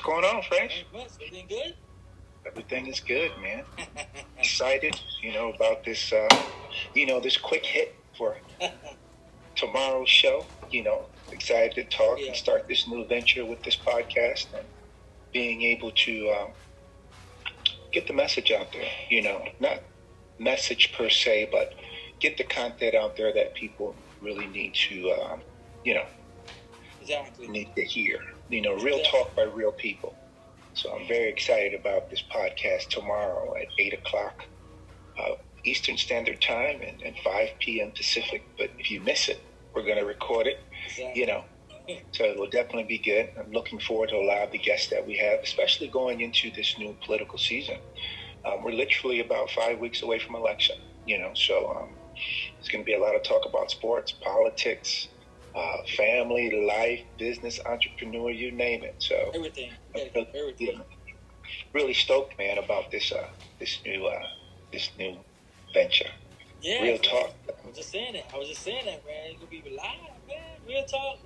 going on, Fresh? Everything good? Everything is good, man. Excited, about this, this quick hit for tomorrow's show. Excited to talk and start this new venture with this podcast and being able to get the message out there. Not message per se, but get the content out there that people really need to, need to hear. Real talk by real people. So I'm very excited about this podcast tomorrow at 8 o'clock Eastern Standard Time and 5 p.m. Pacific. But if you miss it, we're going to record it, So it will definitely be good. I'm looking forward to a lot of the guests that we have, especially going into this new political season. We're literally about 5 weeks away from election, so there's going to be a lot of talk about sports, politics, family, life, business, entrepreneur, you name it. So everything. Really stoked, man, about this new venture. Yeah, real talk. I was just saying that, man. It's gonna be live, man. Real talk.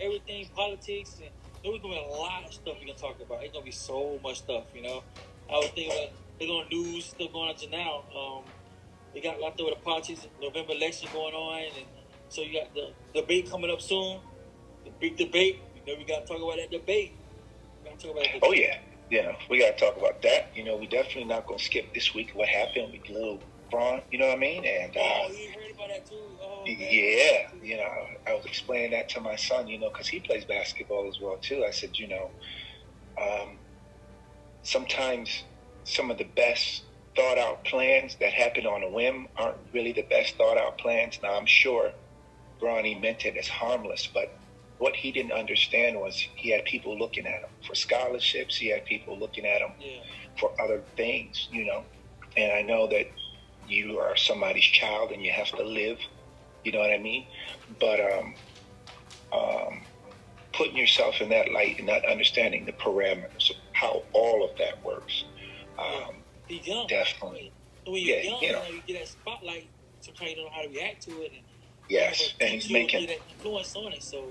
Everything, politics, and there's gonna be a lot of stuff we're gonna talk about. It's gonna be so much stuff, I was thinking about they're gonna news stuff going on to now. They got a lot with the politics, November election going on, and so you got the debate coming up soon. The big debate. We got to talk about that debate. Oh yeah, we got to talk about that. We definitely not gonna skip this week. What happened with little Braun? You know what I mean? And you heard about that too? Oh, yeah, I was explaining that to my son, because he plays basketball as well too. I said, sometimes some of the best thought out plans that happen on a whim aren't really the best thought out plans. Now I'm sure Bronny meant it as harmless, but what he didn't understand was he had people looking at him for scholarships. He had people looking at him for other things, And I know that you are somebody's child and you have to live, you know what I mean? But putting yourself in that light and not understanding the parameters of how all of that works. He's young. Definitely. When you're young, you get that spotlight. Sometimes you don't know how to react to it. And he's making that influence on it. So,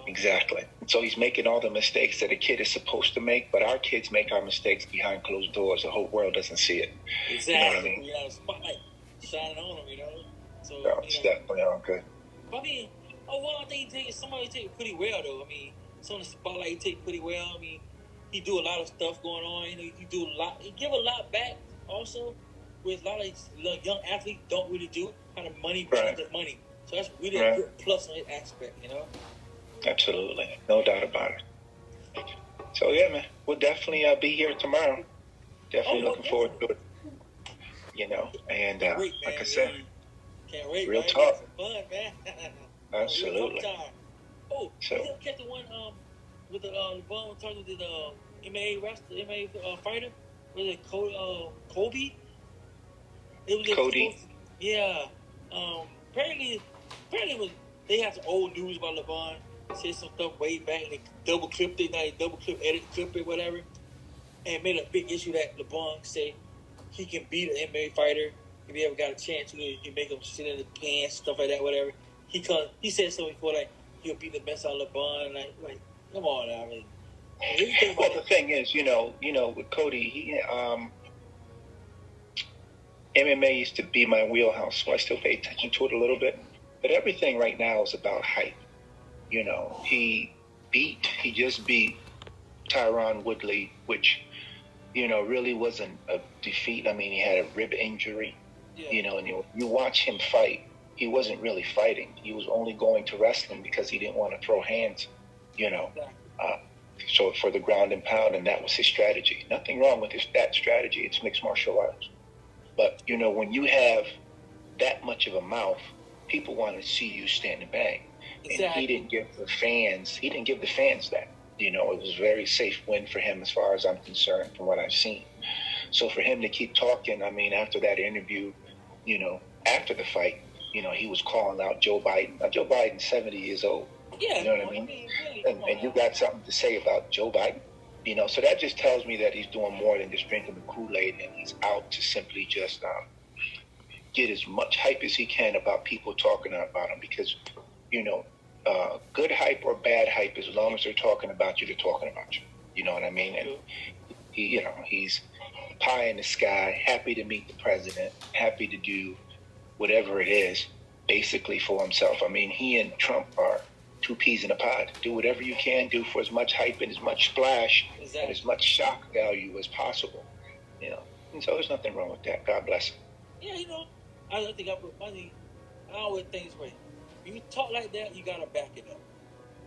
Exactly. So he's making all the mistakes that a kid is supposed to make, but our kids make our mistakes behind closed doors. The whole world doesn't see it. Exactly. You know what I mean? We got a spotlight shining on them, So it's definitely all good. I mean, I think somebody take it pretty well though. I mean, some of the spotlight he take pretty well. I mean, he do a lot of stuff going on. He do a lot. He give a lot back also, with a lot of young athletes don't really do kind of money, the money. So that's really a good plus on his aspect, Absolutely, no doubt about it. So yeah, man, we'll definitely be here tomorrow. Definitely looking forward to it. And like I said, can't wait. Real man. talk. Fun, man. Absolutely. Oh, so you catch the one with the LeBron talking to the MMA wrestler, MMA fighter? Was it Kobe? It was Cody. Yeah. Apparently, they had some old news about LeBron. Said some stuff way back, and they double clipped it, edit clip it, whatever, and made a big issue that LeBron said he can beat an MMA fighter if he ever got a chance. He make him sit in the pants, stuff like that, whatever. He said something before like he'll beat the best out of LeBron. Like come on, now, I mean. Well, the thing is, with Cody, he MMA used to be my wheelhouse, so I still pay attention to it a little bit. But everything right now is about hype. He just beat Tyron Woodley, which, really wasn't a defeat. I mean, he had a rib injury, and you watch him fight. He wasn't really fighting. He was only going to wrestling because he didn't want to throw hands, so for the ground and pound, and that was his strategy. Nothing wrong with that strategy. It's mixed martial arts. But, when you have that much of a mouth, people want to see you stand and bang. Exactly. And he didn't give the fans that. It was a very safe win for him as far as I'm concerned from what I've seen. So for him to keep talking, I mean, after that interview, after the fight, he was calling out Joe Biden. Now, Joe Biden's 70 years old. Yeah. You know what I mean? And you got something to say about Joe Biden? So that just tells me that he's doing more than just drinking the Kool-Aid, and he's out to simply just get as much hype as he can about people talking about him, because, good hype or bad hype, as long as they're talking about you, they're talking about you. You know what I mean? And Sure. he's pie in the sky, happy to meet the president, happy to do whatever it is, basically for himself. I mean, he and Trump are two peas in a pod. Do whatever you can do for as much hype and as much splash and as much shock value as possible. And so there's nothing wrong with that. God bless him. Yeah, I think I put money. I always think this way. When you talk like that, you gotta back it up.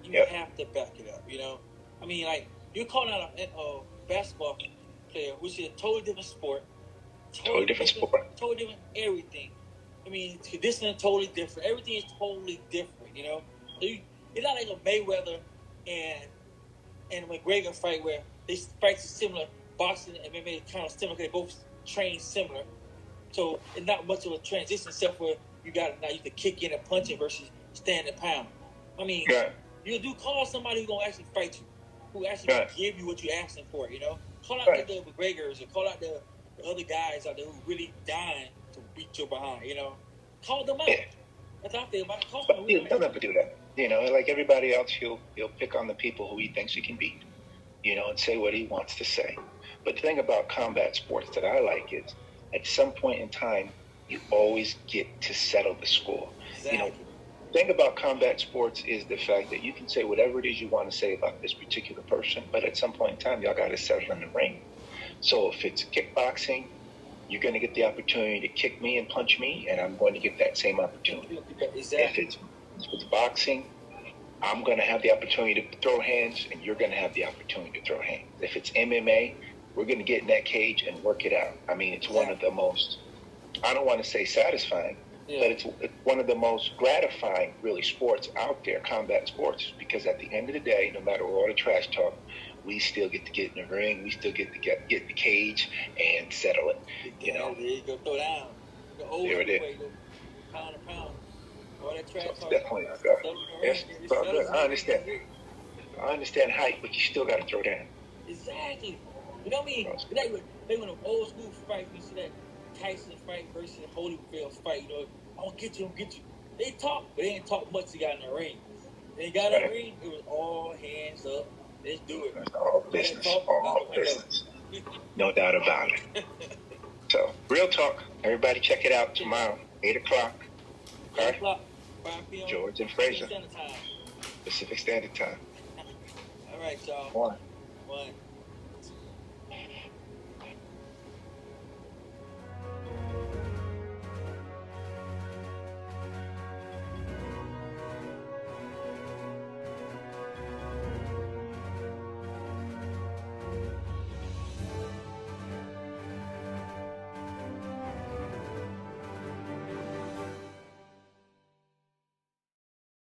You have to back it up. I mean, like you're calling out a basketball player, which is a totally different sport. Totally different sport. Totally different everything. I mean, conditioning totally different. Everything is totally different. It's not like a Mayweather and McGregor fight where they fight similar. Boxing and MMA kind of similar. They both train similar. So it's not much of a transition except for you can kick in and punch it versus stand and pound. I mean, you do call somebody who's gonna actually fight you, who actually gonna give you what you're asking for. Call out the McGregors or call out the other guys out there who really dying to beat your behind. Call them out. That's how I feel about it. But he'll never do that. Like everybody else, he'll pick on the people who he thinks he can beat. And say what he wants to say. But the thing about combat sports that I like is, at some point in time, you always get to settle the score. Exactly. The thing about combat sports is the fact that you can say whatever it is you want to say about this particular person, but at some point in time, y'all got to settle in the ring. So if it's kickboxing, you're going to get the opportunity to kick me and punch me, and I'm going to get that same opportunity. Exactly. If it's boxing, I'm going to have the opportunity to throw hands, and you're going to have the opportunity to throw hands. If it's MMA, we're going to get in that cage and work it out. I mean, it's one of the most, I don't want to say satisfying, but it's one of the most gratifying, really, sports out there, combat sports, because at the end of the day, no matter all the trash talk, we still get to get in the ring, we still get to get in the cage and settle it. There you go, throw down. There it is. Pound to pound. All that trash talk. Definitely. Yes, it's all good. I understand height, but you still got to throw down. Exactly. You know what I mean? Like when an old school fight, you see that Tyson fight versus Holyfield fight, I'll get you. They talk, but they didn't talk much to get in the ring. They got in the ring, it was all hands up. Let's do it. It's all business. All business. No doubt about it. So, real talk. Everybody check it out tomorrow, 8 o'clock. 8 o'clock, 5 p.m. George and Fraser. Pacific Standard Time. Pacific Standard Time. All right, y'all. One.